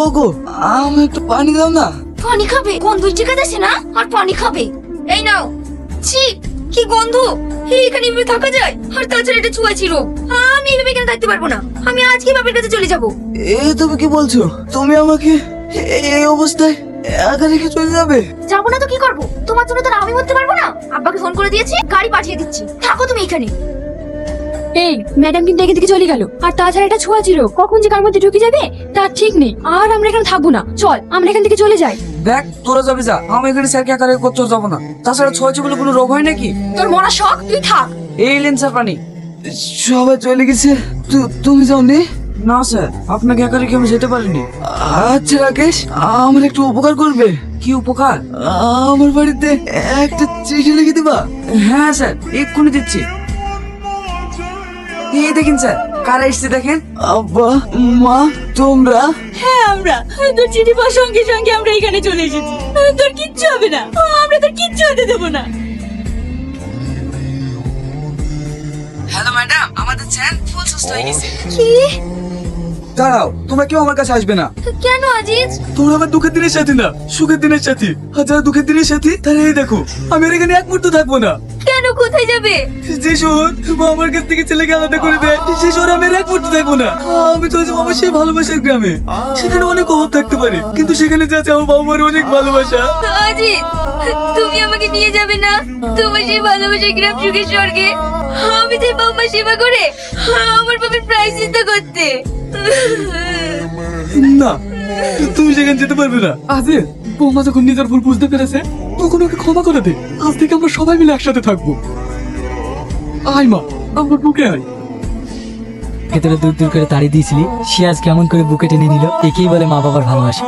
ওগো, আমি একটু পানি দাও না। পানি খাবে? গন্ধ ঠিক আছে না? আর পানি খাবে? এই নাও। ছি, কি গন্ধ! এখানে এভাবে থাকা যায়? আর তাছাড়া এটা ছুঁয়াছি রোগ। আমি এভাবে এখানে থাকতে পারবো না। আমি আজকে বাপের কাছে চলে যাব। তুমি কি বলছো? তুমি আমাকে এই অবস্থায় একা রেখে চলে যাবে? যাবো না তো কি করবো? তোমার জন্য তো আর আমি মরতে পারবো না। আব্বাকে ফোন করে দিয়েছি, গাড়ি পাঠিয়ে দিচ্ছি। থাকো তুমি এখানে। এই ম্যাডাম কিন্তু এখান থেকে চলে গেল। আর তাছাড়া এটা ছোঁয়া ছিল, কখন যে কার মধ্যে ঢুকে যাবে তার ঠিক নেই। আর আমরা এখানে থাকবো না, চল আমরা এখান থেকে চলে যাই। দেখ, তোরা যাবি যা, আমি এখানে স্যারকে একা রেখে কোথাও যাবো না। তাছাড়া ছোঁয়াছে বলে কোনো রোগ হয় নাকি? তোর মরা শখ, তুই থাক। এই লেন স্যার পানি। সবাই চলে গেছে, তুমি যাওনি? না স্যার, আপনাকে একা রেখে আমি যেতে পারিনি। আচ্ছা রাকেশ, আমার একটু উপকার করবে। কি উপকার? আমার বাড়িতে একটা চিঠি লিখে দিবা? হ্যাঁ স্যার, এক্ষুনি দিচ্ছি। এই দেখেন স্যার, কারা এসছে দেখেন। আব্বা, মা, তোমরা? হ্যাঁ আমরা। তোর চিঠি পাওয়ার সঙ্গে সঙ্গে আমরা এখানে চলে এসেছি। তোর কিচ্ছু হবে না, আমরা তোর কিচ্ছু হতে দেবো না। হ্যালো ম্যাডাম, আমাদের চ্যান ফুল সুস্থ হয়ে গেছে। কি? দাঁড়াও, তোমরা কেউ আমার কাছে আসবে না। কেন আজিজ? তোমরা আমার দুঃখের দিনের সাথী না, সুখের দিনের সাথী। আর যারা দুঃখের দিনের সাথী তারা এই দেখো, আমি আর এখানে এক মুহূর্ত থাকবো না। কেন? কোথায় যাবে? যে শহর মা আমার কাছ থেকে ছেলেকে আলাদা করে দেয়, সেই শহর আমি আর এক মুহূর্ত থাকবো না। আমি তো আমার সেই ভালোবাসার গ্রামে। সেখানে অনেক অভাব থাকতে পারে, কিন্তু সেখানে যা আছে আমার বাবা মার অনেক ভালোবাসা। আজিজ, তুমি আমাকে নিয়ে যাবে না তোমার সেই ভালোবাসার গ্রাম সুখের স্বর্গে? আমি যে বাবা সেবা করে আমার বাবার প্রায়শ্চিত্ত করতে। না, তুমি সেখানে যেতে পারবে না। আজে বৌমা যখন নিজের ভুল বুঝতে পেরেছে, তখন ওকে ক্ষমা করে দে। আজ থেকে আমরা সবাই মিলে একসাথে থাকবো। আয় মা, আমার বুকে আয়। ভেতরে দূর দূর করে তাড়িয়ে দিয়েছিলি, সে আজ কেমন করে বুকে টেনে নিল। একেই বলে মা বাবার ভালোবাসা।